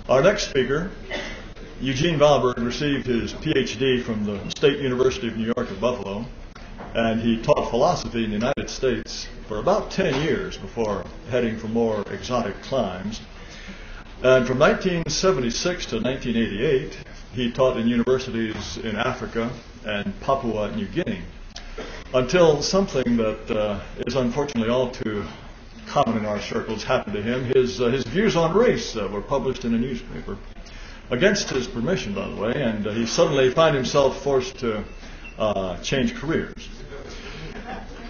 Our next speaker, Eugene Valberg, received his PhD from the State University of New York at Buffalo, and he taught philosophy in the United States for about 10 years before heading for more exotic climes. And from 1976 to 1988, he taught in universities in Africa and Papua New Guinea, until something that is unfortunately all too common in our circles happened to him. His views on race were published in a newspaper, against his permission, by the way, and he suddenly found himself forced to change careers.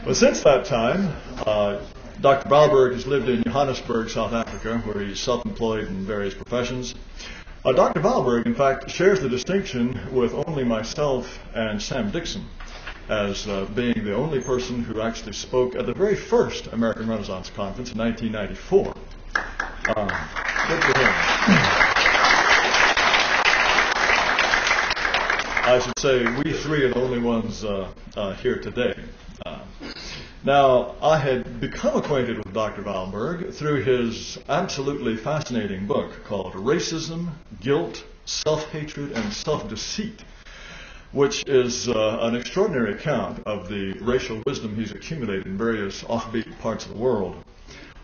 But since that time, Dr. Valberg has lived in Johannesburg, South Africa, where he's self-employed in various professions. Dr. Valberg, in fact, shares the distinction with only myself and Sam Dixon as being the only person who actually spoke at the very first American Renaissance Conference in 1994. Good for him. I should say we three are the only ones here today. Now, I had become acquainted with Dr. Valberg through his absolutely fascinating book called Racism, Guilt, Self-Hatred, and Self-Deceit, which is an extraordinary account of the racial wisdom he's accumulated in various offbeat parts of the world.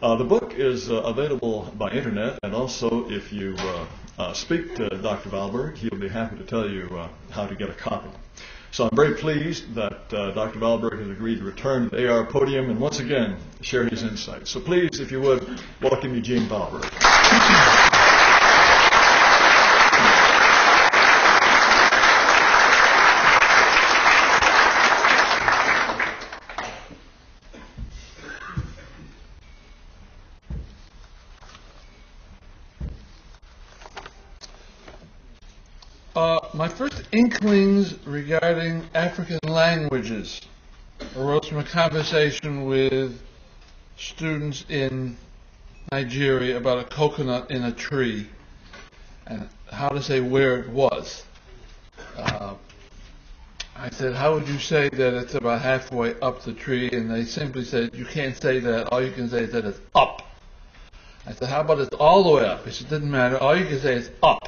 The book is available by internet, and also if you speak to Dr. Valberg, he'll be happy to tell you how to get a copy. So I'm very pleased that Dr. Valberg has agreed to return to the AR podium and once again share his insights. So please, if you would, welcome Eugene Valberg. My first inklings regarding African languages arose from a conversation with students in Nigeria about a coconut in a tree and how to say where it was. I said, how would you say that it's about halfway up the tree? And they simply said, you can't say that. All you can say is that it's up. I said, how about it's all the way up? He said, it doesn't matter. All you can say is up.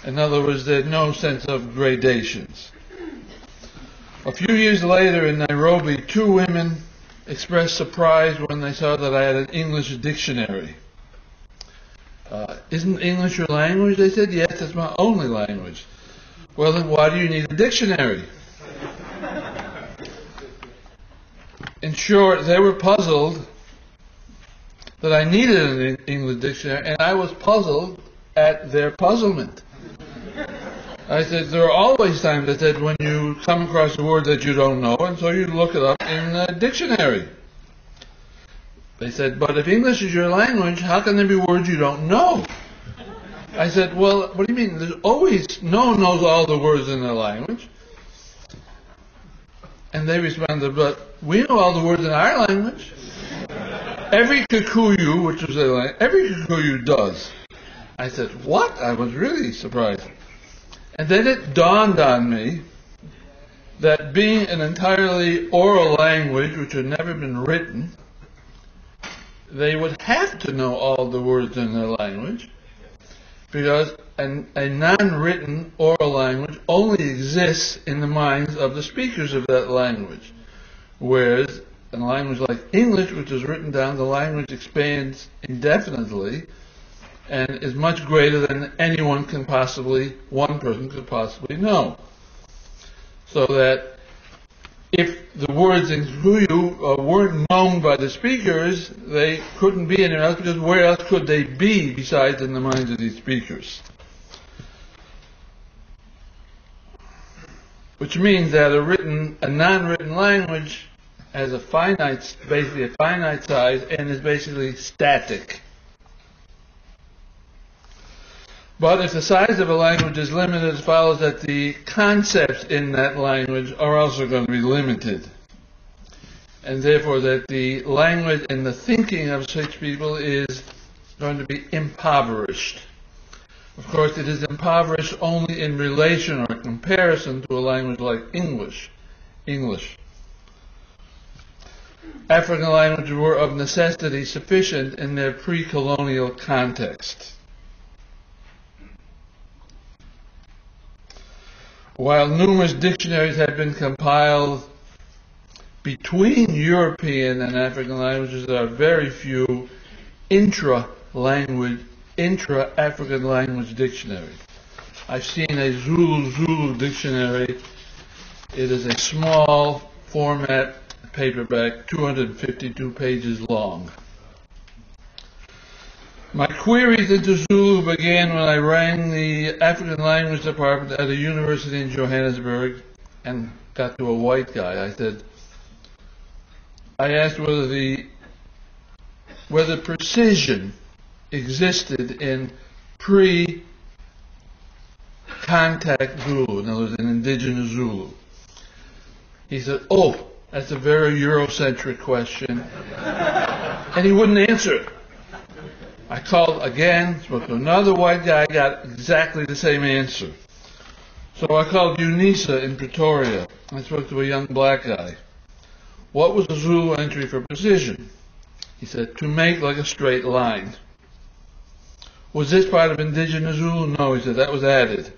In other words, there's no sense of gradations. A few years later in Nairobi, two women expressed surprise when they saw that I had an English dictionary. Isn't English your language? They said, yes, it's my only language. Well, then why do you need a dictionary? In short, they were puzzled that I needed an English dictionary, and I was puzzled at their puzzlement. I said, there are always times, I said, when you come across a word that you don't know, and so you look it up in a dictionary. They said, but if English is your language, how can there be words you don't know? I said, well, what do you mean? There's always, no one knows all the words in their language. And they responded, but we know all the words in our language. Every Kikuyu, which was their language, every Kikuyu does. I said, what? I was really surprised. And then it dawned on me that being an entirely oral language, which had never been written, they would have to know all the words in their language, because a non-written oral language only exists in the minds of the speakers of that language. Whereas in a language like English, which is written down, the language expands indefinitely and is much greater than one person could possibly know. So that if the words in Kikuyu weren't known by the speakers, they couldn't be anywhere else, because where else could they be besides in the minds of these speakers? Which means that a non-written language has basically a finite size and is basically static. But if the size of a language is limited, it follows that the concepts in that language are also going to be limited. And therefore that the language and the thinking of such people is going to be impoverished. Of course, it is impoverished only in relation or comparison to a language like English. African languages were of necessity sufficient in their pre-colonial context. While numerous dictionaries have been compiled between European and African languages, there are very few intra-African language dictionaries. I've seen a Zulu dictionary. It is a small format paperback, 252 pages long. My queries into Zulu began when I rang the African language department at a university in Johannesburg and got to a white guy. I asked whether precision existed in pre-contact Zulu, in other words, in indigenous Zulu. He said, "Oh, that's a very Eurocentric question," and he wouldn't answer it. I called again, spoke to another white guy, got exactly the same answer. So I called UNISA in Pretoria. I spoke to a young black guy. What was the Zulu entry for precision? He said, "to make like a straight line." Was this part of indigenous Zulu? No, he said, that was added.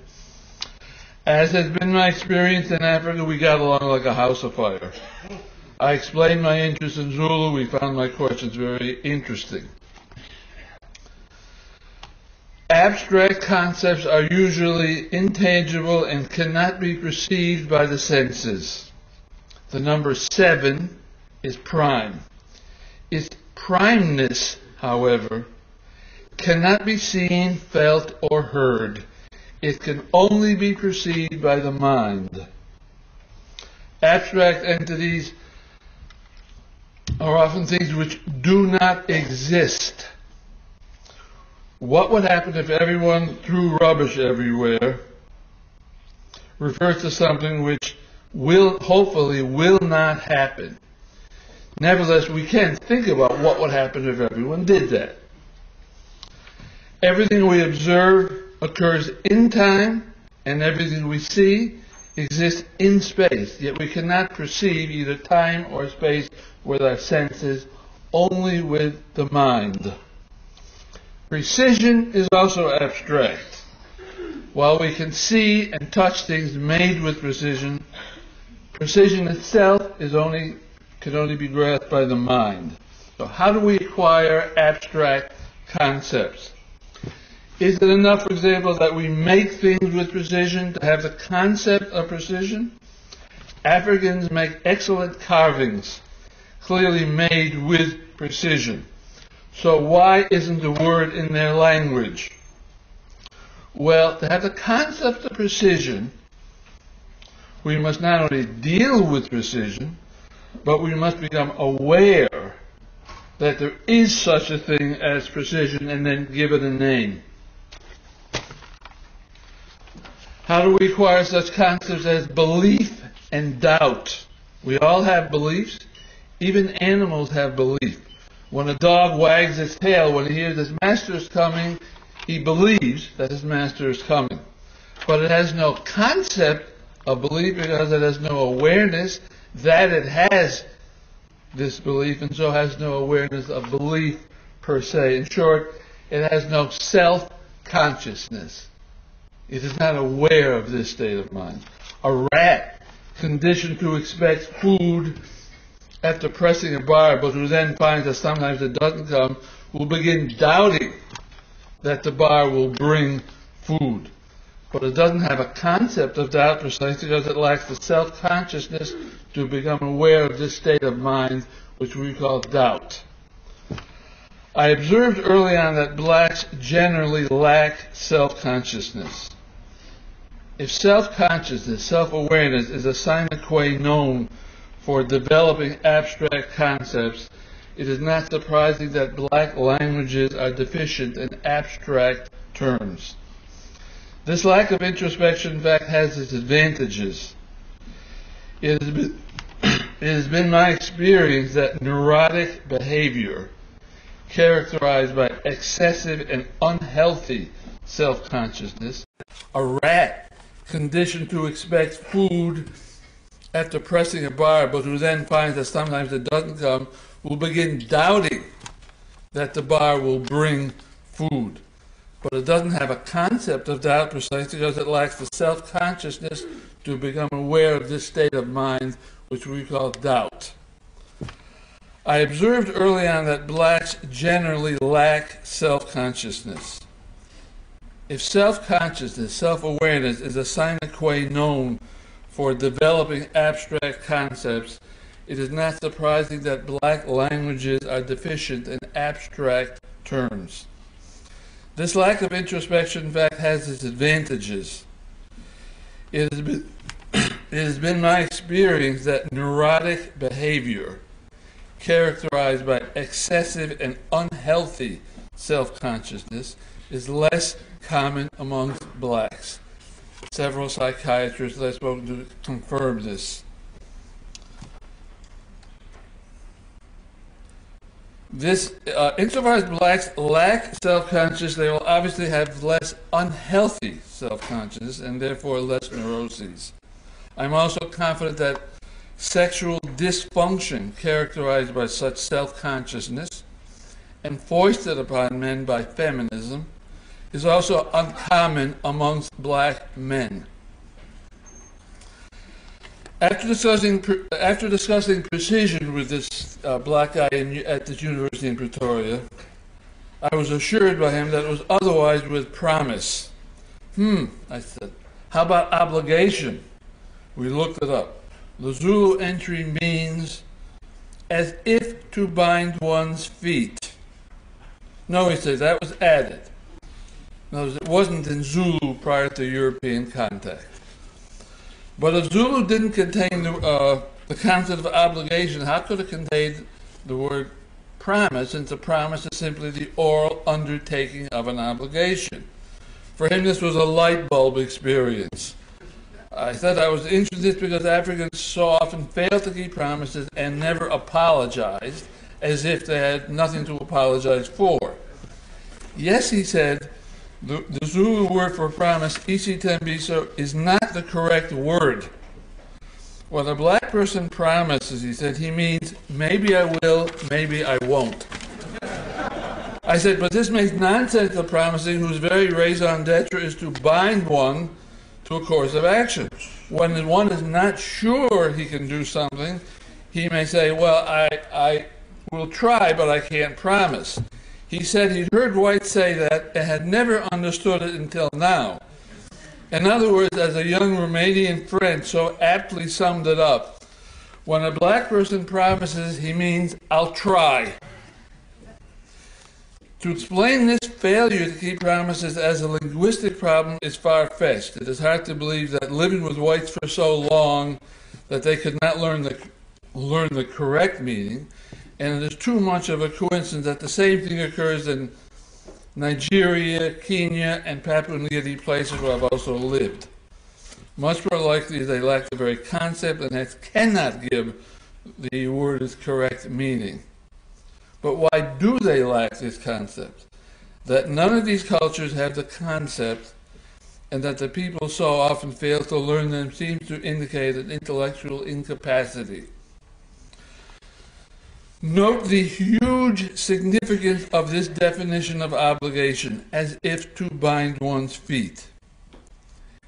As has been my experience in Africa, we got along like a house of fire. I explained my interest in Zulu. We found my questions very interesting. Abstract concepts are usually intangible and cannot be perceived by the senses. The number 7 is prime. Its primeness, however, cannot be seen, felt, or heard. It can only be perceived by the mind. Abstract entities are often things which do not exist. What would happen if everyone threw rubbish everywhere refers to something which hopefully will not happen. Nevertheless, we can think about what would happen if everyone did that. Everything we observe occurs in time, and everything we see exists in space, yet we cannot perceive either time or space with our senses, only with the mind. Precision is also abstract. While we can see and touch things made with precision, precision itself can only be grasped by the mind. So how do we acquire abstract concepts? Is it enough, for example, that we make things with precision to have the concept of precision? Africans make excellent carvings, clearly made with precision. So why isn't the word in their language? Well, to have the concept of precision, we must not only deal with precision, but we must become aware that there is such a thing as precision and then give it a name. How do we acquire such concepts as belief and doubt? We all have beliefs. Even animals have belief. When a dog wags its tail when he hears his master is coming, he believes that his master is coming. But it has no concept of belief because it has no awareness that it has this belief, and so has no awareness of belief per se. In short, it has no self-consciousness. It is not aware of this state of mind. A rat conditioned to expect food after pressing a bar, but who then finds that sometimes it doesn't come, will begin doubting that the bar will bring food. But it doesn't have a concept of doubt precisely because it lacks the self-consciousness to become aware of this state of mind, which we call doubt. I observed early on that blacks generally lack self-consciousness. If self-consciousness, self-awareness is a sine qua non for developing abstract concepts, it is not surprising that black languages are deficient in abstract terms. This lack of introspection, in fact, has its advantages. It has been my experience that neurotic behavior, characterized by excessive and unhealthy self-consciousness. A rat conditioned to expect food after pressing a bar, but who then finds that sometimes it doesn't come, will begin doubting that the bar will bring food. But it doesn't have a concept of doubt precisely because it lacks the self-consciousness to become aware of this state of mind, which we call doubt. I observed early on that blacks generally lack self-consciousness. If self-consciousness, self-awareness is a sine qua non for developing abstract concepts, it is not surprising that black languages are deficient in abstract terms. This lack of introspection, in fact, has its advantages. It has been my experience that neurotic behavior, characterized by excessive and unhealthy self-consciousness, is less common amongst blacks. Several psychiatrists that I've spoken to confirm this. Insofar as blacks lack self-consciousness, they will obviously have less unhealthy self-consciousness and therefore less neuroses. I'm also confident that sexual dysfunction characterized by such self-consciousness and foisted upon men by feminism is also uncommon amongst black men. After discussing precision with this black guy at this university in Pretoria, I was assured by him that it was otherwise with promise. I said, how about obligation? We looked it up. The Zulu entry means as if to bind one's feet. No, he said, that was added. No, it wasn't in Zulu prior to European contact. But if Zulu didn't contain the concept of obligation, how could it contain the word promise, since a promise is simply the oral undertaking of an obligation? For him, this was a light bulb experience. I thought I was interested because Africans so often fail to keep promises and never apologized, as if they had nothing to apologize for. Yes, he said, the Zulu word for promise, isitembiso, is not the correct word. When a black person promises, he said, he means maybe I will, maybe I won't. I said, but this makes nonsense of promising, whose very raison d'etre is to bind one to a course of action. When one is not sure he can do something, he may say, well, I will try, but I can't promise. He said he'd heard whites say that and had never understood it until now. In other words, as a young Romanian friend so aptly summed it up, when a black person promises, he means, I'll try. To explain this failure to keep promises as a linguistic problem is far-fetched. It is hard to believe that living with whites for so long that they could not learn the correct meaning, and it is too much of a coincidence that the same thing occurs in Nigeria, Kenya, and Papua New Guinea, places where I've also lived. Much more likely they lack the very concept and hence cannot give the word its correct meaning. But why do they lack this concept? That none of these cultures have the concept and that the people so often fail to learn them seems to indicate an intellectual incapacity. Note the huge significance of this definition of obligation, as if to bind one's feet.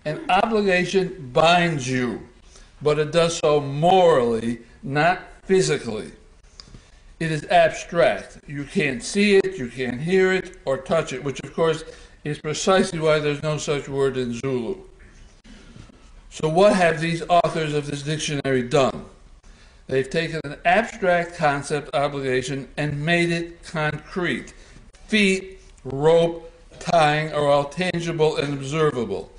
An obligation binds you, but it does so morally, not physically. It is abstract. You can't see it, you can't hear it, or touch it, which of course is precisely why there's no such word in Zulu. So what have these authors of this dictionary done? They've taken an abstract concept, obligation, and made it concrete. Feet, rope, tying are all tangible and observable.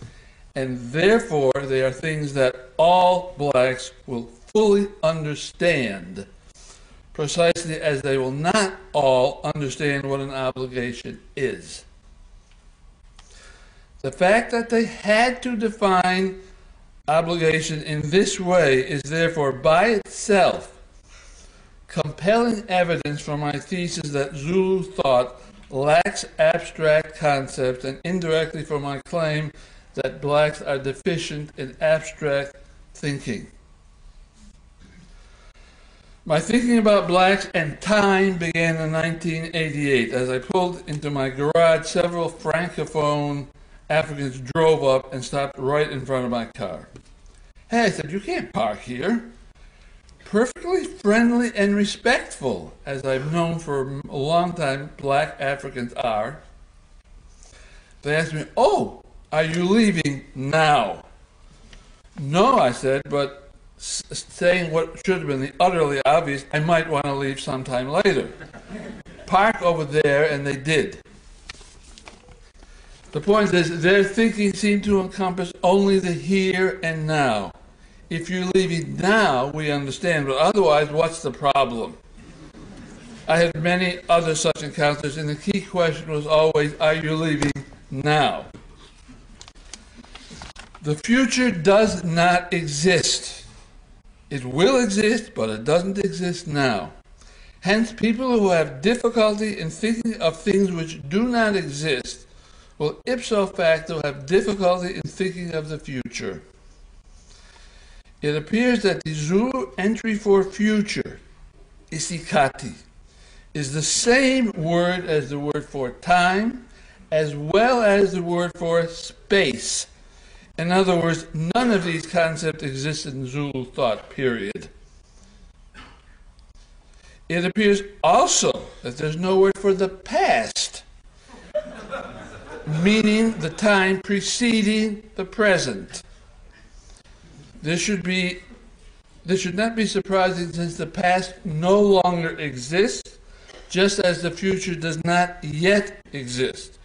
And therefore, they are things that all blacks will fully understand, precisely as they will not all understand what an obligation is. The fact that they had to define obligation in this way is therefore by itself compelling evidence for my thesis that Zulu thought lacks abstract concepts, and indirectly for my claim that blacks are deficient in abstract thinking. My thinking about blacks and time began in 1988 as I pulled into my garage. Several francophone Africans drove up and stopped right in front of my car. Hey, I said, you can't park here. Perfectly friendly and respectful, as I've known for a long time black Africans are. They asked me, oh, are you leaving now? No, I said, but saying what should have been the utterly obvious, I might want to leave sometime later. Park over there, and they did. The point is, their thinking seemed to encompass only the here and now. If you're leaving now, we understand, but otherwise, what's the problem? I had many other such encounters, and the key question was always, are you leaving now? The future does not exist. It will exist, but it doesn't exist now. Hence, people who have difficulty in thinking of things which do not exist will ipso facto have difficulty in thinking of the future. It appears that the Zulu entry for future, isikati, is the same word as the word for time, as well as the word for space. In other words, none of these concepts exist in Zulu thought, period. It appears also that there's no word for the past, meaning the time preceding the present. This should not be surprising since the past no longer exists, just as the future does not yet exist.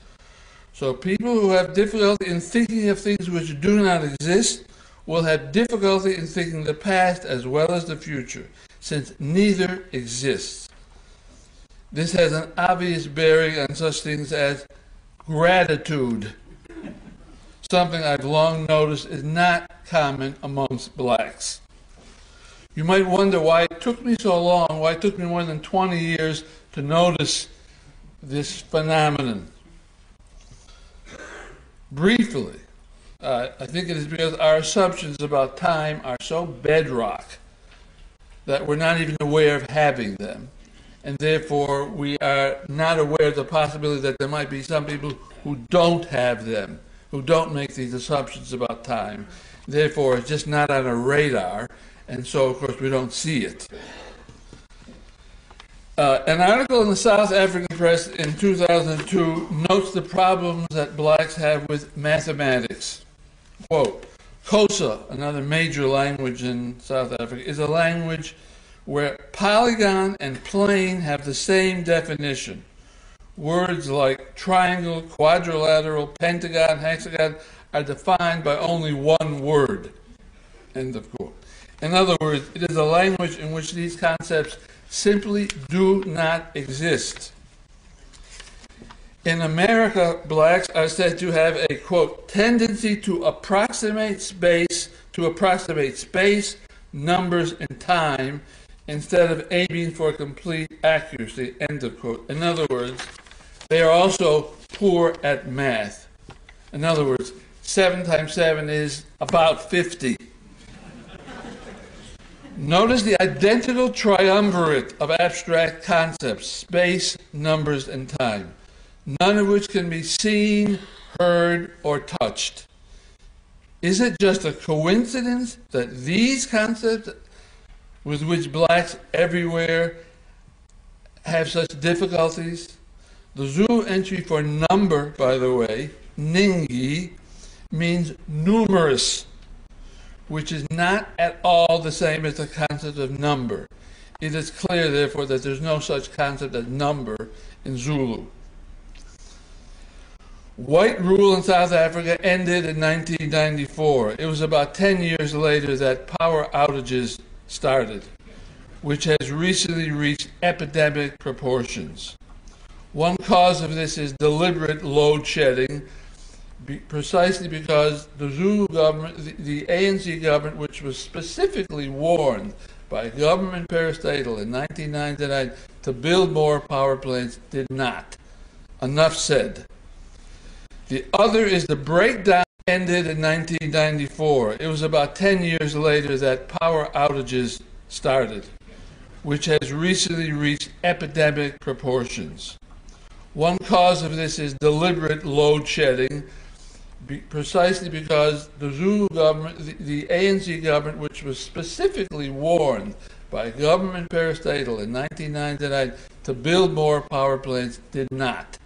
So people who have difficulty in thinking of things which do not exist will have difficulty in thinking the past as well as the future, since neither exists. This has an obvious bearing on such things as gratitude, something I've long noticed is not common amongst blacks. You might wonder why it took me so long, why it took me more than 20 years to notice this phenomenon. Briefly, I think it is because our assumptions about time are so bedrock that we're not even aware of having them. And therefore, we are not aware of the possibility that there might be some people who don't have them, who don't make these assumptions about time. Therefore, it's just not on our radar, and so, of course, we don't see it. An article in the South African Press in 2002 notes the problems that blacks have with mathematics. Quote, Xhosa, another major language in South Africa, is a language where polygon and plane have the same definition. Words like triangle, quadrilateral, pentagon, hexagon are defined by only one word. End of quote. In other words, it is a language in which these concepts simply do not exist. In America, blacks are said to have a, quote, tendency to approximate space, numbers, and time, instead of aiming for complete accuracy, end of quote. In other words, they are also poor at math. In other words, 7 times 7 is about 50. Notice the identical triumvirate of abstract concepts, space, numbers, and time, none of which can be seen, heard, or touched. Is it just a coincidence that these concepts with which blacks everywhere have such difficulties? The Zulu entry for number, by the way, ningi, means numerous, which is not at all the same as the concept of number. It is clear, therefore, that there's no such concept as number in Zulu. White rule in South Africa ended in 1994. It was about 10 years later that power outages started, which has recently reached epidemic proportions. One cause of this is deliberate load shedding, precisely because the Zulu government, the ANC government, which was specifically warned by government parastatal in 1999 to build more power plants, did not. Enough said. The other is the breakdown ended in 1994. It was about 10 years later that power outages started, which has recently reached epidemic proportions. One cause of this is deliberate load shedding, precisely because the Zulu government, the ANC government, which was specifically warned by government parastatal in 1999 to build more power plants, did not.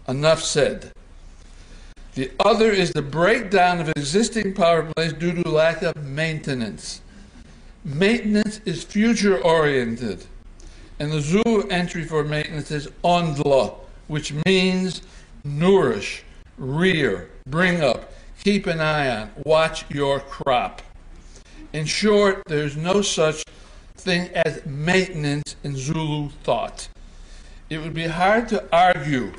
Enough said. The other is the breakdown of existing power plants due to lack of maintenance. Maintenance is future-oriented, and the Zulu entry for maintenance is ondla, which means nourish, rear, bring up, keep an eye on, watch your crop. In short, there's no such thing as maintenance in Zulu thought. It would be hard to argue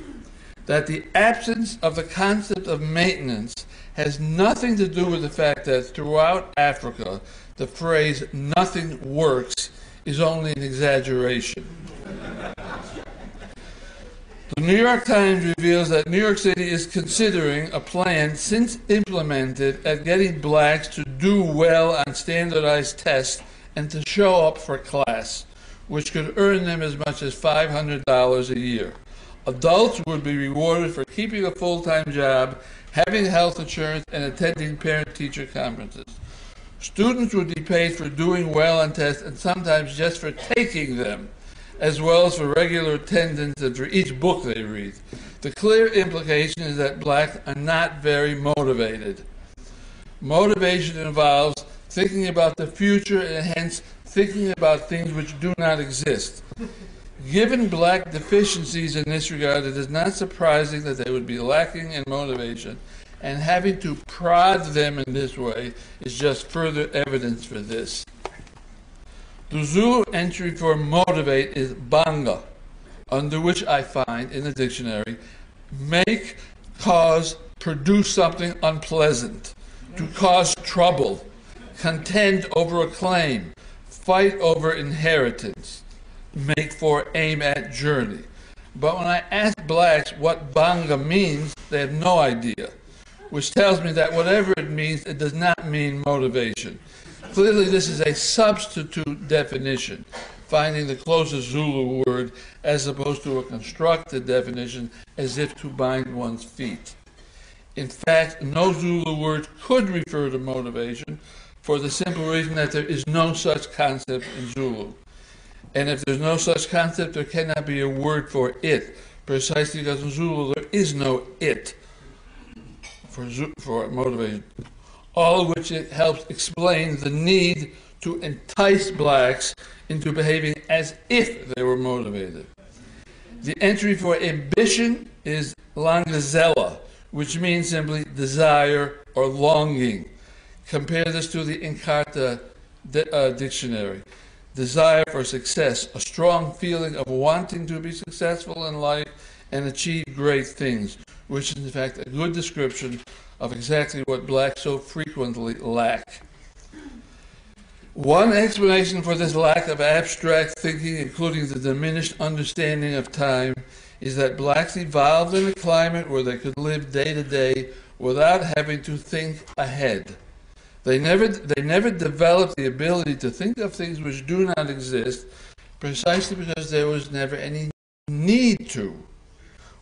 that the absence of the concept of maintenance has nothing to do with the fact that throughout Africa, the phrase "nothing works" is only an exaggeration. The New York Times reveals that New York City is considering a plan since implemented at getting blacks to do well on standardized tests and to show up for class, which could earn them as much as $500 a year. Adults would be rewarded for keeping a full-time job, having health insurance, and attending parent-teacher conferences. Students would be paid for doing well on tests and sometimes just for taking them, as well as for regular attendance and for each book they read. The clear implication is that blacks are not very motivated. Motivation involves thinking about the future and hence thinking about things which do not exist. Given black deficiencies in this regard, it is not surprising that they would be lacking in motivation, and having to prod them in this way is just further evidence for this. The Zulu entry for motivate is banga, under which I find in the dictionary, make, cause, produce something unpleasant, to cause trouble, contend over a claim, fight over inheritance, make for, aim at, journey. But when I ask blacks what banga means, they have no idea, which tells me that whatever it means, it does not mean motivation. Clearly, this is a substitute definition, finding the closest Zulu word as opposed to a constructed definition as if to bind one's feet. In fact, no Zulu word could refer to motivation for the simple reason that there is no such concept in Zulu. And if there's no such concept, there cannot be a word for it, precisely because in Zulu there is no it for motivation. All of which it helps explain the need to entice blacks into behaving as if they were motivated. The entry for ambition is langazela, which means simply desire or longing. Compare this to the Encarta dictionary. Desire for success, a strong feeling of wanting to be successful in life and achieve great things, which is in fact a good description of exactly what blacks so frequently lack. One explanation for this lack of abstract thinking, including the diminished understanding of time, is that blacks evolved in a climate where they could live day to day without having to think ahead. They never developed the ability to think of things which do not exist, precisely because there was never any need to.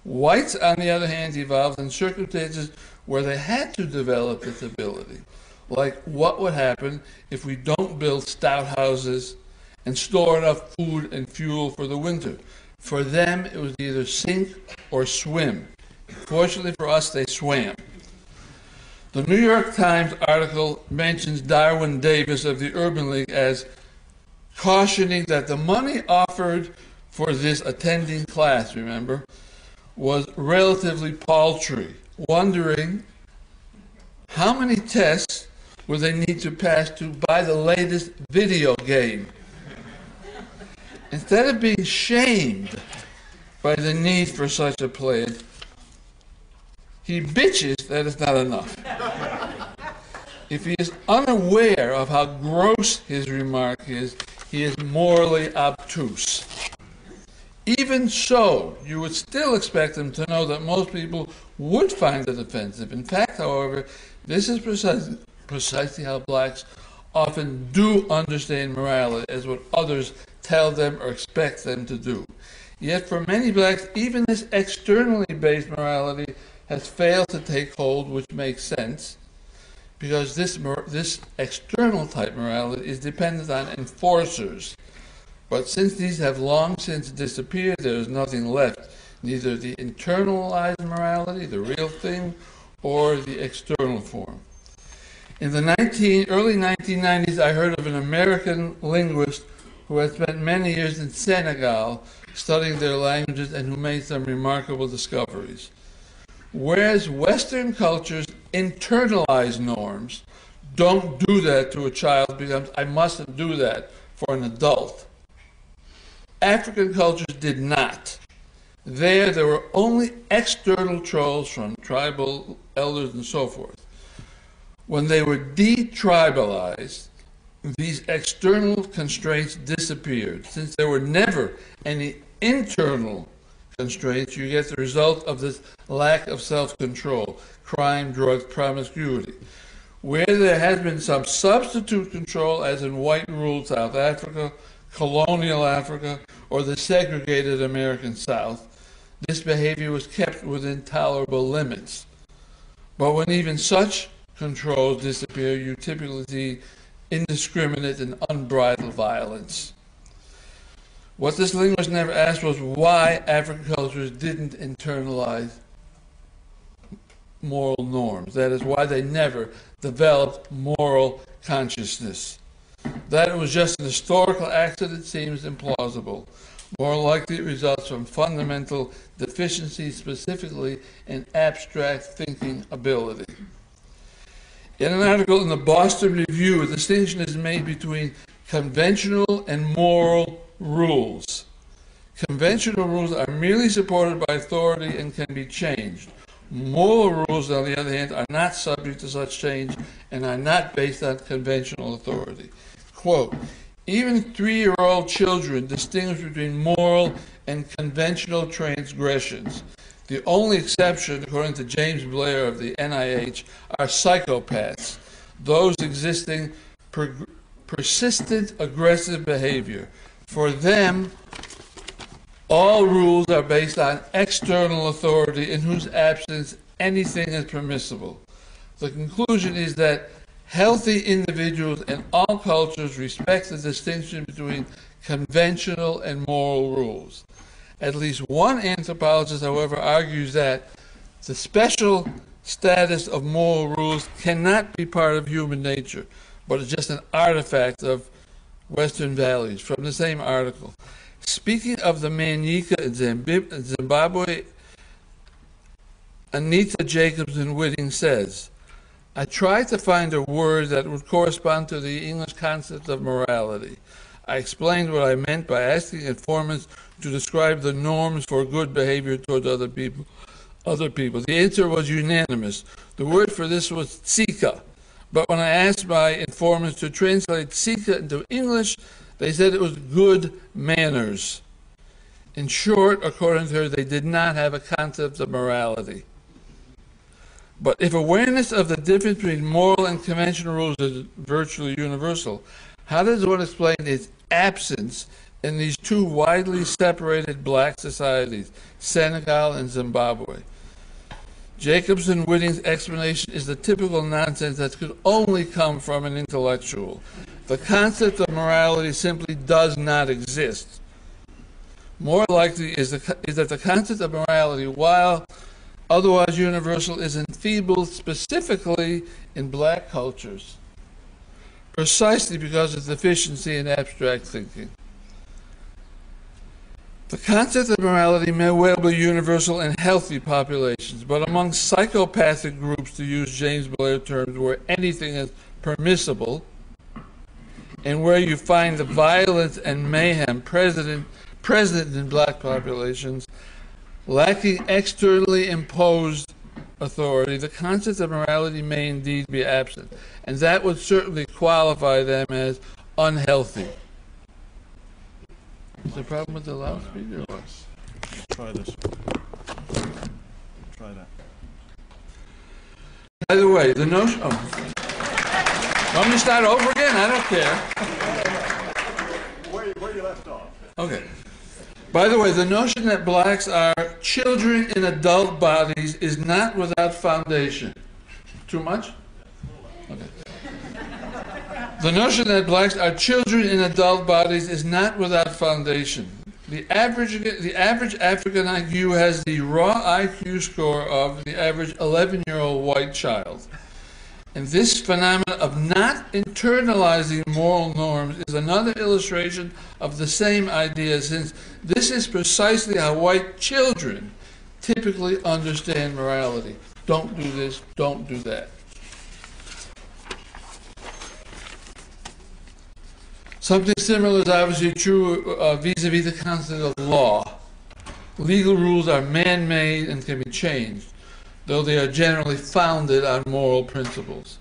Whites, on the other hand, evolved in circumstances where they had to develop this ability, like what would happen if we don't build stout houses and store enough food and fuel for the winter. For them, it was either sink or swim. Fortunately for us, they swam. The New York Times article mentions Darwin Davis of the Urban League as cautioning that the money offered for this attending class, remember, was relatively paltry, wondering how many tests would they need to pass to buy the latest video game. Instead of being shamed by the need for such a plan, he bitches that it's not enough. If he is unaware of how gross his remark is, he is morally obtuse. Even so, you would still expect them to know that most people would find it offensive. In fact, however, this is precisely how blacks often do understand morality, as what others tell them or expect them to do. Yet for many blacks, even this externally based morality has failed to take hold, which makes sense, because this external type morality is dependent on enforcers. But since these have long since disappeared, there is nothing left, neither the internalized morality, the real thing, or the external form. In the early 1990s, I heard of an American linguist who had spent many years in Senegal studying their languages and who made some remarkable discoveries. Whereas Western cultures internalize norms, don't do that to a child becomes, I mustn't do that for an adult. African cultures did not. There were only external trolls from tribal elders and so forth. When they were detribalized, these external constraints disappeared. Since there were never any internal constraints, you get the result of this lack of self-control, crime, drugs, promiscuity. Where there has been some substitute control, as in white-ruled South Africa, colonial Africa, or the segregated American South, this behavior was kept within tolerable limits. But when even such controls disappear, you typically see indiscriminate and unbridled violence. What this linguist never asked was why African cultures didn't internalize moral norms. That is, why they never developed moral consciousness. That it was just an historical accident seems implausible. More likely it results from fundamental deficiencies, specifically in abstract thinking ability. In an article in the Boston Review, a distinction is made between conventional and moral rules. Conventional rules are merely supported by authority and can be changed. Moral rules, on the other hand, are not subject to such change and are not based on conventional authority. Quote, even 3-year-old children distinguish between moral and conventional transgressions. The only exception, according to James Blair of the NIH, are psychopaths, those exhibiting persistent aggressive behavior. For them, all rules are based on external authority in whose absence anything is permissible. The conclusion is that healthy individuals in all cultures respect the distinction between conventional and moral rules. At least one anthropologist, however, argues that the special status of moral rules cannot be part of human nature, but is just an artifact of Western values. From the same article. Speaking of the Manyika in Zimbabwe, Anita Jacobson-Whitting says, I tried to find a word that would correspond to the English concept of morality. I explained what I meant by asking informants to describe the norms for good behavior towards other people. The answer was unanimous. The word for this was tsika. But when I asked my informants to translate tsika into English, they said it was good manners. In short, according to her, they did not have a concept of morality. But if awareness of the difference between moral and conventional rules is virtually universal, how does one explain its absence in these two widely separated black societies, Senegal and Zimbabwe? Jacobson-Whitting's explanation is the typical nonsense that could only come from an intellectual. The concept of morality simply does not exist. More likely is that the concept of morality, while otherwise universal, is enfeebled specifically in black cultures, precisely because of deficiency in abstract thinking. The concept of morality may well be universal in healthy populations, but among psychopathic groups, to use James Blair terms, where anything is permissible, and where you find the violence and mayhem present in black populations, lacking externally imposed authority, the concept of morality may indeed be absent, and that would certainly qualify them as unhealthy. Is there a problem with the loudspeaker or what? Try this. Try that. By the way, the notion. Oh. Want me to start over again? I don't care. Where you left off. Okay. By the way, the notion that blacks are children in adult bodies is not without foundation. Too much? Okay. The notion that blacks are children in adult bodies is not without foundation. The average African IQ has the raw IQ score of the average 11-year-old white child. And this phenomenon of not internalizing moral norms is another illustration of the same idea, since this is precisely how white children typically understand morality. Don't do this, don't do that. Something similar is obviously true vis-a-vis the concept of law. Legal rules are man-made and can be changed, though they are generally founded on moral principles.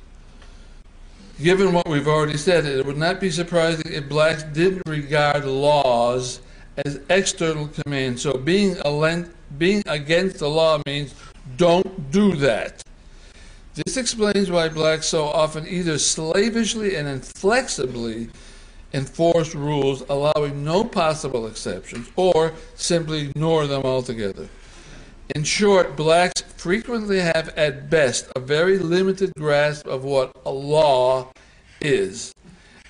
Given what we've already said, it would not be surprising if blacks didn't regard laws as external commands. So being against the law means don't do that. This explains why blacks so often either slavishly and inflexibly enforce rules, allowing no possible exceptions, or simply ignore them altogether. In short, blacks frequently have at best a very limited grasp of what a law is,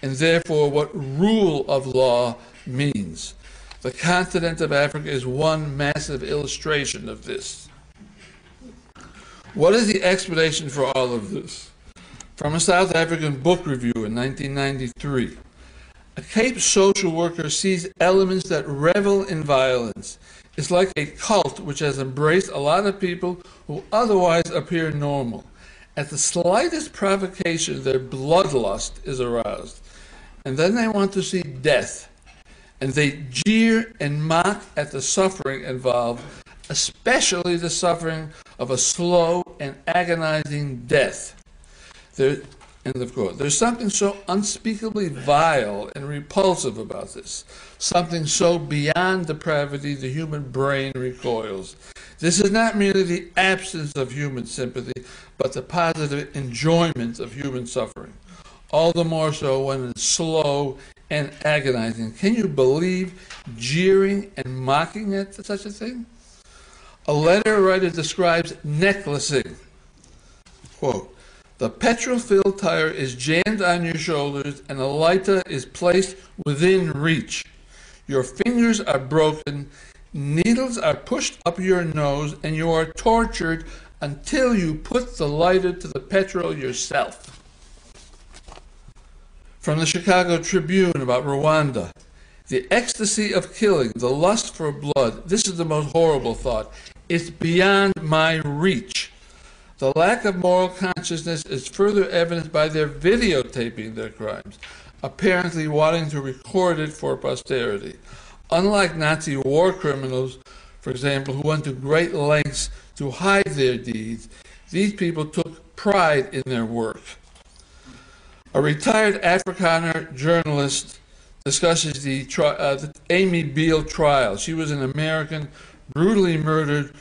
and therefore what rule of law means. The continent of Africa is one massive illustration of this. What is the explanation for all of this? From a South African book review in 1993. A Cape social worker sees elements that revel in violence. It's like a cult which has embraced a lot of people who otherwise appear normal. At the slightest provocation, their bloodlust is aroused. And then they want to see death. And they jeer and mock at the suffering involved, especially the suffering of a slow and agonizing death. End of quote. There's something so unspeakably vile and repulsive about this, something so beyond depravity the human brain recoils. This is not merely the absence of human sympathy, but the positive enjoyment of human suffering, all the more so when it's slow and agonizing. Can you believe jeering and mocking at such a thing? A letter writer describes necklacing. Quote, "The petrol-filled tire is jammed on your shoulders and a lighter is placed within reach. Your fingers are broken, needles are pushed up your nose, and you are tortured until you put the lighter to the petrol yourself." From the Chicago Tribune about Rwanda. "The ecstasy of killing, the lust for blood, this is the most horrible thought. It's beyond my reach. The lack of moral consciousness is further evidenced by their videotaping their crimes, apparently wanting to record it for posterity. Unlike Nazi war criminals, for example, who went to great lengths to hide their deeds, these people took pride in their work." A retired Afrikaner journalist discusses the Amy Beale trial. She was an American brutally murdered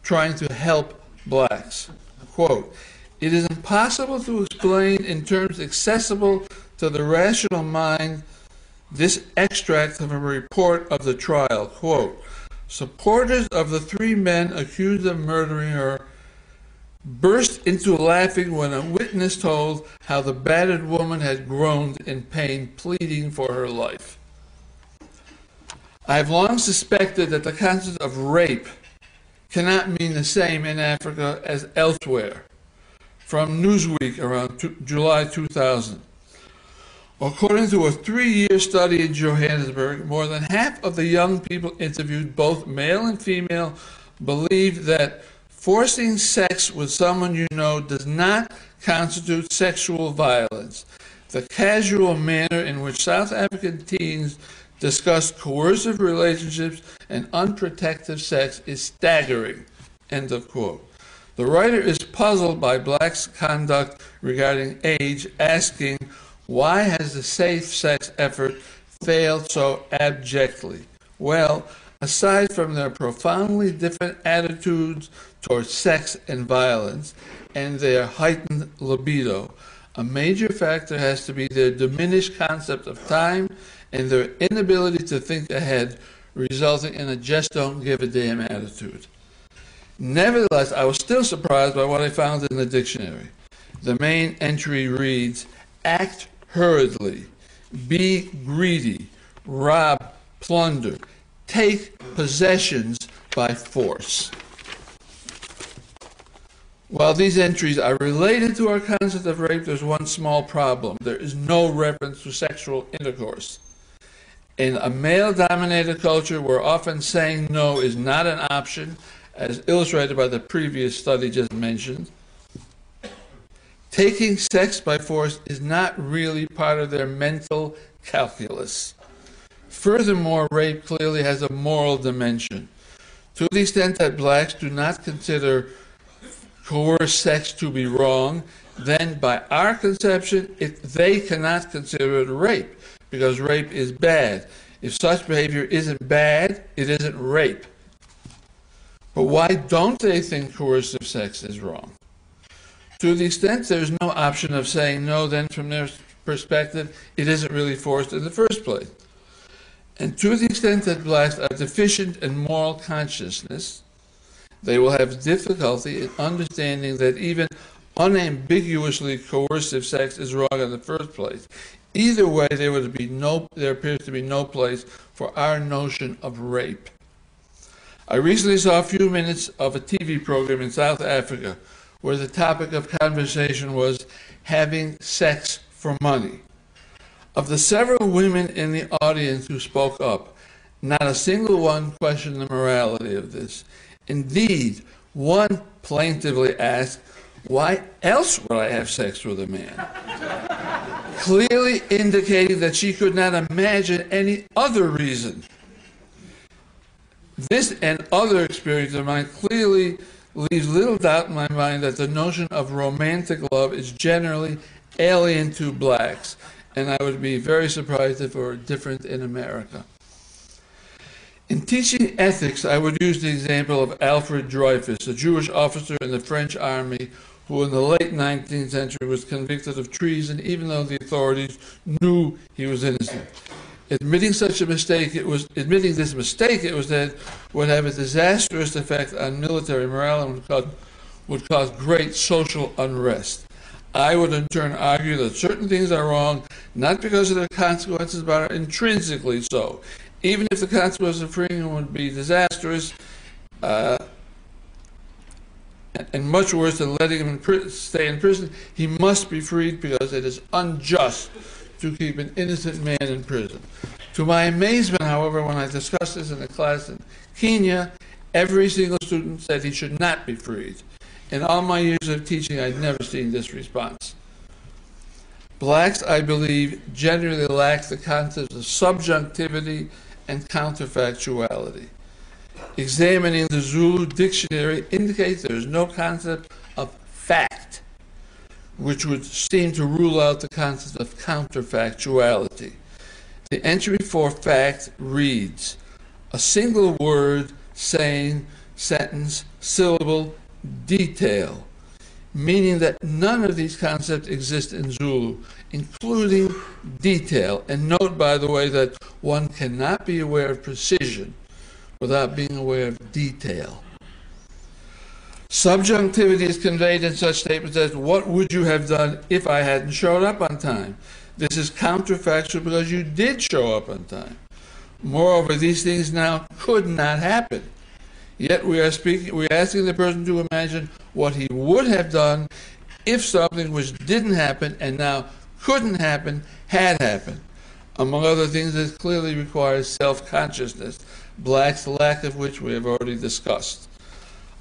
trying to help blacks. Quote, "It is impossible to explain in terms accessible to the rational mind this extract from a report of the trial." Quote, "Supporters of the three men accused of murdering her burst into laughing when a witness told how the battered woman had groaned in pain, pleading for her life. I have long suspected that the concept of rape cannot mean the same in Africa as elsewhere." From Newsweek around July 2000. According to a 3-year study in Johannesburg, more than half of the young people interviewed, both male and female, believe that forcing sex with someone you know does not constitute sexual violence. The casual manner in which South African teens discuss coercive relationships and unprotected sex is staggering. End of quote. The writer is puzzled by blacks' conduct regarding age, asking, why has the safe sex effort failed so abjectly? Well, aside from their profoundly different attitudes towards sex and violence and their heightened libido, a major factor has to be their diminished concept of time and their inability to think ahead, resulting in a just don't give a damn attitude. Nevertheless, I was still surprised by what I found in the dictionary. The main entry reads, act hurriedly, be greedy, rob, plunder, take possessions by force. While these entries are related to our concept of rape, there's one small problem. There is no reference to sexual intercourse. In a male-dominated culture where often saying no is not an option, as illustrated by the previous study just mentioned, taking sex by force is not really part of their mental calculus. Furthermore, rape clearly has a moral dimension. To the extent that blacks do not consider coerced sex to be wrong, then by our conception, they cannot consider it rape, because rape is bad. If such behavior isn't bad, it isn't rape. But why don't they think coercive sex is wrong? To the extent there's no option of saying no, then from their perspective, it isn't really forced in the first place. And to the extent that blacks are deficient in moral consciousness, they will have difficulty in understanding that even unambiguously coercive sex is wrong in the first place. Either way, there appears to be no place for our notion of rape. I recently saw a few minutes of a TV program in South Africa where the topic of conversation was having sex for money. Of the several women in the audience who spoke up, not a single one questioned the morality of this. Indeed, one plaintively asked, why else would I have sex with a man? Clearly indicating that she could not imagine any other reason. This and other experiences of mine clearly leaves little doubt in my mind that the notion of romantic love is generally alien to blacks, and I would be very surprised if it were different in America. In teaching ethics, I would use the example of Alfred Dreyfus, a Jewish officer in the French army who in the late 19th century was convicted of treason even though the authorities knew he was innocent. Admitting this mistake, it was said, would have a disastrous effect on military morale and would cause great social unrest. I would in turn argue that certain things are wrong, not because of their consequences, but are intrinsically so. Even if the consequences of freeing him would be disastrous, and much worse than letting him stay in prison, he must be freed because it is unjust to keep an innocent man in prison. To my amazement, however, when I discussed this in a class in Kenya, every single student said he should not be freed. In all my years of teaching, I'd never seen this response. Blacks, I believe, generally lack the concepts of subjunctivity and counterfactuality. Examining the Zulu dictionary indicates there is no concept of fact, which would seem to rule out the concept of counterfactuality. The entry for fact reads, a single word, saying, sentence, syllable, detail, meaning that none of these concepts exist in Zulu, including detail. And note, by the way, that one cannot be aware of precision without being aware of detail. Subjunctivity is conveyed in such statements as, what would you have done if I hadn't showed up on time? This is counterfactual because you did show up on time. Moreover, these things now could not happen. Yet we're asking the person to imagine what he would have done if something which didn't happen and now couldn't happen had happened. Among other things, this clearly requires self-consciousness, blacks' lack of which we have already discussed.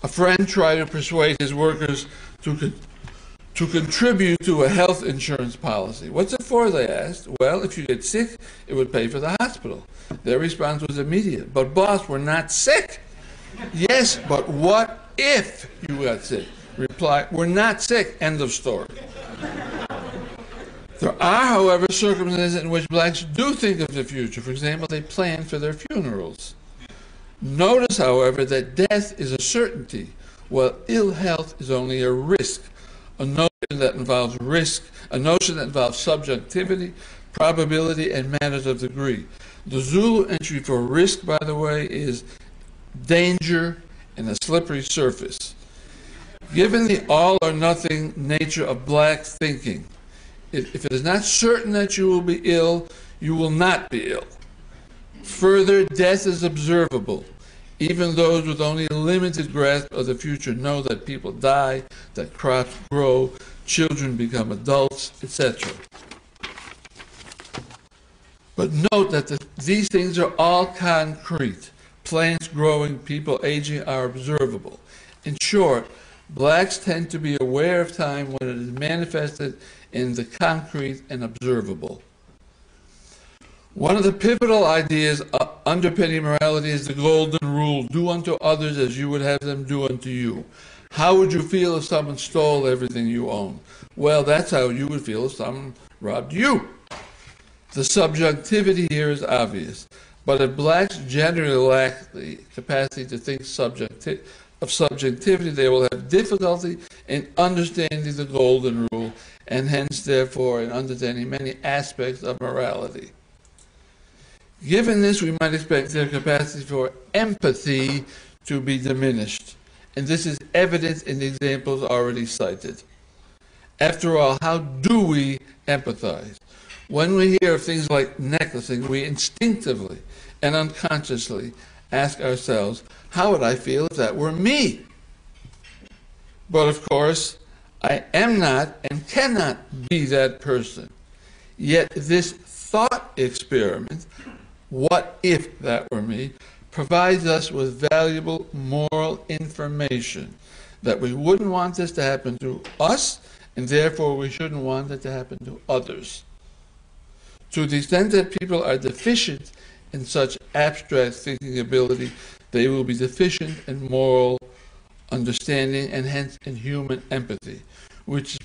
A friend tried to persuade his workers to contribute to a health insurance policy. What's it for, they asked. Well, if you get sick, it would pay for the hospital. Their response was immediate. But boss, we're not sick. Yes, but what if you got sick? Reply, we're not sick. End of story. There are, however, circumstances in which blacks do think of the future. For example, they plan for their funerals. Notice, however, that death is a certainty, while ill health is only a risk, a notion that involves risk, a notion that involves subjectivity, probability, and matters of degree. The Zulu entry for risk, by the way, is danger and a slippery surface. Given the all-or-nothing nature of black thinking, if it is not certain that you will be ill, you will not be ill. Further, death is observable. Even those with only a limited grasp of the future know that people die, that crops grow, children become adults, etc. But note that these things are all concrete. Plants growing, people aging are observable. In short, blacks tend to be aware of time when it is manifested in the concrete and observable. One of the pivotal ideas underpinning morality is the golden rule: do unto others as you would have them do unto you. How would you feel if someone stole everything you own? Well, that's how you would feel if someone robbed you. The subjectivity here is obvious, but if blacks generally lack the capacity to think of subjectivity, they will have difficulty in understanding the golden rule, and hence, therefore, in understanding many aspects of morality. Given this, we might expect their capacity for empathy to be diminished, and this is evident in the examples already cited. After all, how do we empathize? When we hear of things like necklacing, we instinctively and unconsciously ask ourselves, how would I feel if that were me? But of course, I am not and cannot be that person. Yet this thought experiment, what if that were me, provides us with valuable moral information that we wouldn't want this to happen to us, and therefore we shouldn't want it to happen to others. To the extent that people are deficient in such abstract thinking ability, they will be deficient in moral understanding and hence in human empathy, which is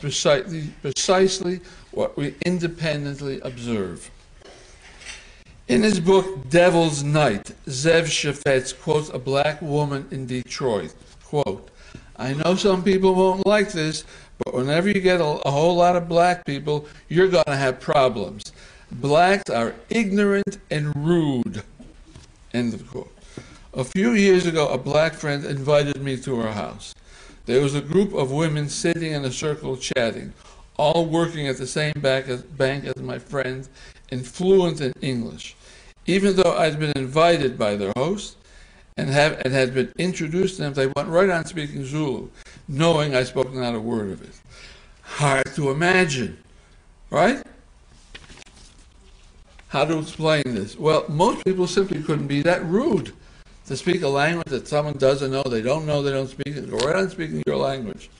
precisely what we independently observe. In his book, Devil's Night, Zev Shafetz quotes a black woman in Detroit. Quote, I know some people won't like this, but whenever you get a whole lot of black people, you're going to have problems. Blacks are ignorant and rude. End of quote. A few years ago, a black friend invited me to her house. There was a group of women sitting in a circle chatting, all working at the same bank as my friend, and fluent in English. Even though I'd been invited by their host and had been introduced to them, they went right on speaking Zulu, knowing I spoke not a word of it. Hard to imagine, right? How to explain this? Well, most people simply couldn't be that rude to speak a language that someone doesn't know, they don't speak it, go right on speaking your language.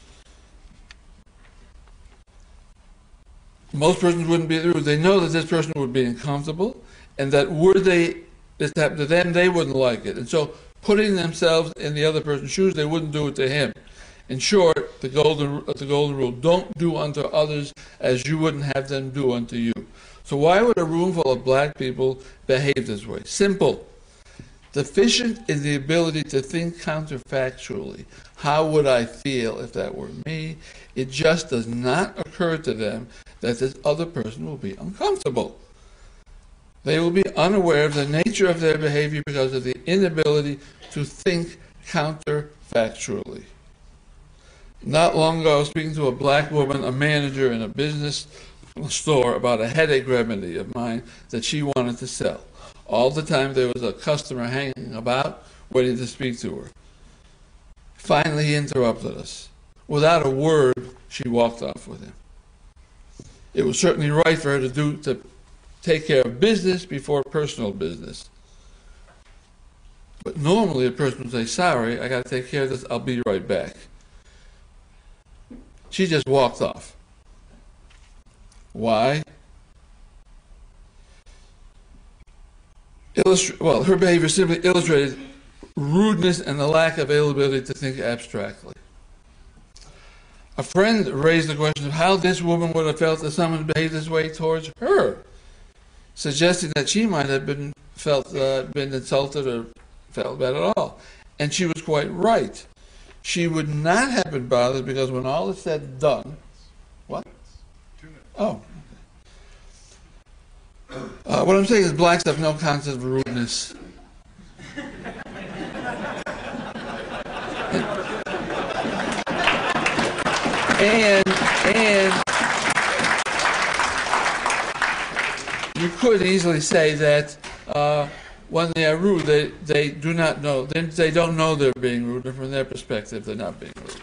Most persons wouldn't be rude. They know that this person would be uncomfortable, and that were this happened to them, they wouldn't like it. And so, putting themselves in the other person's shoes, they wouldn't do it to him. In short, the golden rule: don't do unto others as you wouldn't have them do unto you. So why would a room full of black people behave this way? Simple. Deficient in the ability to think counterfactually. How would I feel if that were me? It just does not occur to them that this other person will be uncomfortable. They will be unaware of the nature of their behavior because of the inability to think counterfactually. Not long ago, I was speaking to a black woman, a manager in a business store, about a headache remedy of mine that she wanted to sell. All the time there was a customer hanging about, waiting to speak to her. Finally, he interrupted us. Without a word, she walked off with him. It was certainly right for her to take care of business before personal business. But normally a person would say, sorry, I got to take care of this, I'll be right back. She just walked off. Why? Her behavior simply illustrated rudeness and the lack of ability to think abstractly. A friend raised the question of how this woman would have felt if someone behaved this way towards her, suggesting that she might have been insulted or felt bad at all. And she was quite right. She would not have been bothered because when all is said and done, what? Oh. What I'm saying is blacks have no concept of rudeness. And you could easily say that when they are rude, they do not know, they don't know they're being rude, and from their perspective, they're not being rude.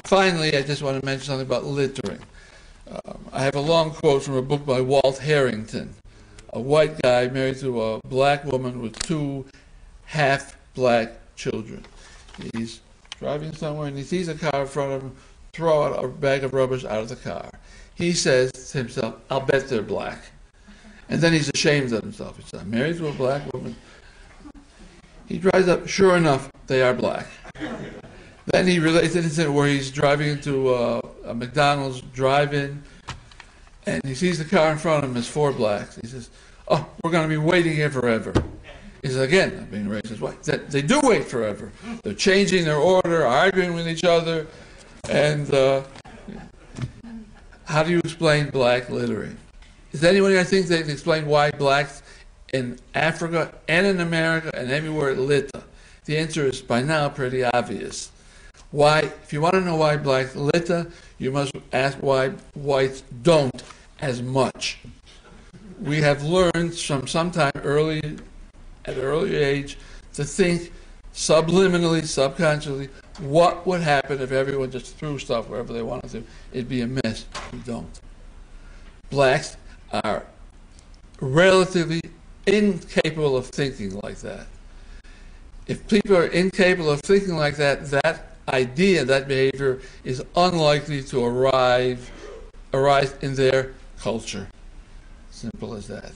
Finally, I just want to mention something about littering. I have a long quote from a book by Walt Harrington, a white guy married to a black woman with 2 half-black children. He's driving somewhere and he sees a car in front of him, throw out a bag of rubbish out of the car. He says to himself, I'll bet they're black. And then he's ashamed of himself. He says, I'm married to a black woman. He drives up, sure enough, they are black. Then he relates an incident where he's driving into a McDonald's drive-in, and he sees the car in front of him as 4 blacks. He says, oh, we're going to be waiting here forever. He says, again, I'm being racist. What? They do wait forever. They're changing their order, arguing with each other. And how do you explain black littering? Is anyone here think they can explain why blacks in Africa and in America and everywhere litter? The answer is by now pretty obvious. Why? If you want to know why blacks litter, you must ask why whites don't as much. We have learned from sometime at an early age to think subliminally, subconsciously, what would happen if everyone just threw stuff wherever they wanted to? It'd be a mess. We don't. Blacks are relatively incapable of thinking like that. If people are incapable of thinking like that, that idea, that behavior is unlikely to arise in their culture. Simple as that.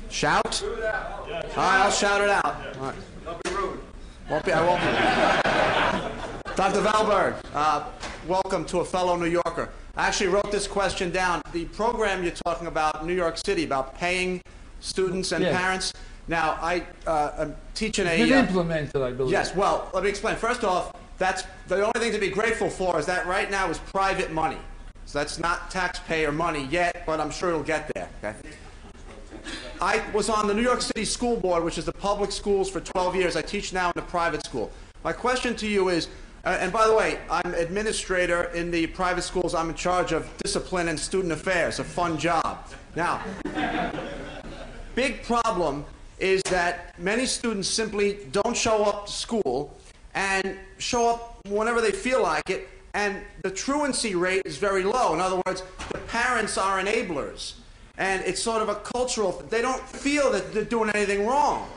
Shout? All right, I'll shout it out. All right. Don't be rude. I won't be. Dr. Valberg, welcome to a fellow New Yorker. I actually wrote this question down. The program you're talking about, New York City, about paying students and parents. Now, I'm teaching It's been implemented, I believe. Yes, well, let me explain. First off, that's the only thing to be grateful for is that right now is private money. So that's not taxpayer money yet, but I'm sure it'll get there. Okay? I was on the New York City School Board, which is the public schools, for 12 years. I teach now in a private school. My question to you is, and by the way, I'm administrator in the private schools. I'm in charge of discipline and student affairs, a fun job. Now, big problem is that many students simply don't show up to school and show up whenever they feel like it, and the truancy rate is very low. In other words, the parents are enablers. And it's sort of a cultural, they don't feel that they're doing anything wrong.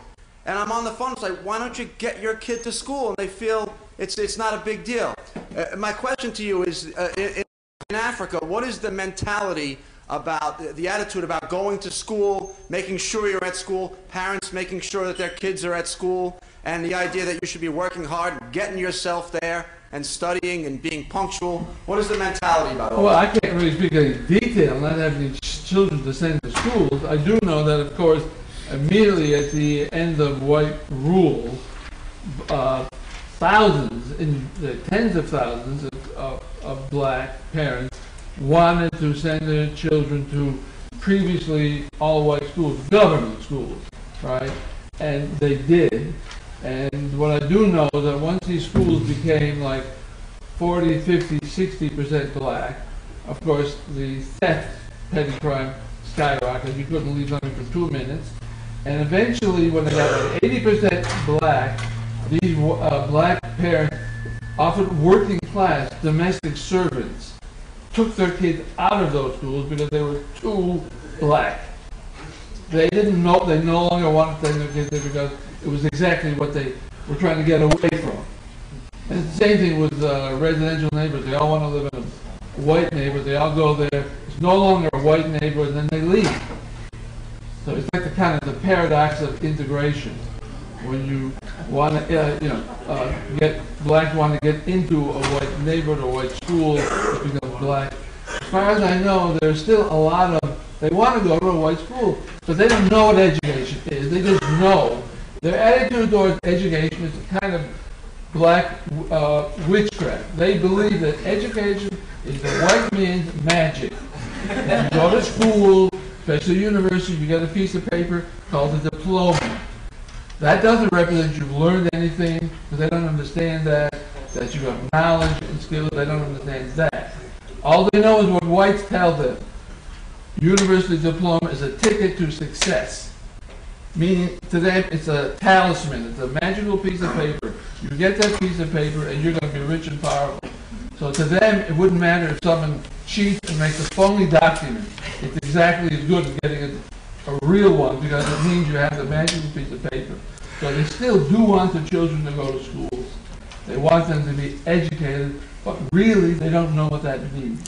And I'm on the phone, it's like, why don't you get your kid to school? And they feel it's not a big deal. My question to you is, in Africa, what is the mentality about, the attitude about going to school, making sure you're at school, parents making sure that their kids are at school, and the idea that you should be working hard, getting yourself there, and studying and being punctual? What is the mentality about all Well, that? I can't really speak in detail, not having children to send to schools. I do know that, of course, immediately at the end of white rule, tens of thousands of black parents wanted to send their children to previously all-white schools, government schools, right? And they did. And what I do know is that once these schools became like 40, 50, 60% black, of course, the theft petty crime skyrocketed. You couldn't leave something for 2 minutes. And eventually, when they got like 80% black, these black parents, often working class domestic servants, took their kids out of those schools because they were too black. They didn't know, they no longer wanted to send their kids there because it was exactly what they were trying to get away from. And it's the same thing with residential neighbors. They all want to live in a white neighborhood. They all go there. It's no longer a white neighborhood, and then they leave. So it's like the kind of the paradox of integration. When you want to, get blacks want to get into a white neighborhood or white school, it becomes black. As far as I know, there's still a lot of, they want to go to a white school, but they don't know what education is. They just know. Their attitude towards education is a kind of black witchcraft. They believe that education is the white man's magic. You go to school, especially university, you get a piece of paper called a diploma. That doesn't represent you've learned anything, because they don't understand that you have knowledge and skills. They don't understand that. All they know is what whites tell them. University diploma is a ticket to success. Meaning, to them, it's a talisman. It's a magical piece of paper. You get that piece of paper, and you're going to be rich and powerful. So to them, it wouldn't matter if someone cheats and makes a phony document. It's exactly as good as getting a real one, because it means you have the magical piece of paper. So they still do want the children to go to schools. They want them to be educated, but really, they don't know what that means.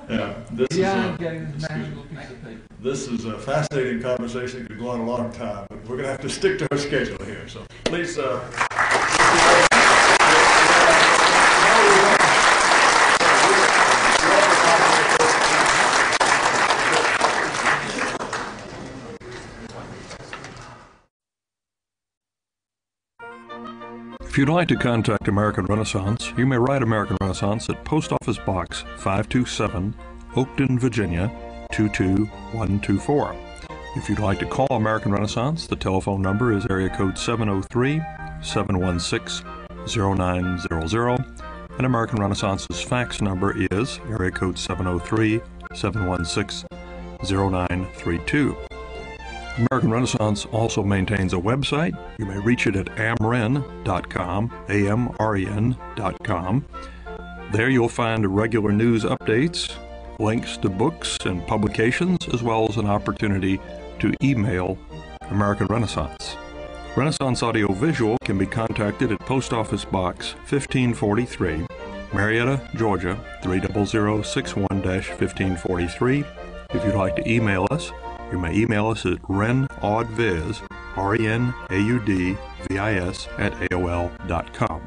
Yeah, Beyond getting this magical piece of paper. This is a fascinating conversation. It could go on a long time, but we're going to have to stick to our schedule here. So please. If you'd like to contact American Renaissance, you may write American Renaissance at Post Office Box 527, Oakton, Virginia 22124. If you'd like to call American Renaissance, the telephone number is area code 703-716-0900, and American Renaissance's fax number is area code 703-716-0932. American Renaissance also maintains a website. You may reach it at amren.com, amren.com. There you'll find regular news updates, links to books and publications, as well as an opportunity to email American Renaissance. Renaissance Audio Visual can be contacted at Post Office Box 1543, Marietta, Georgia 30061-1543. If you'd like to email us, you may email us at renaudviz, RENAUDVIS, @AOL.com.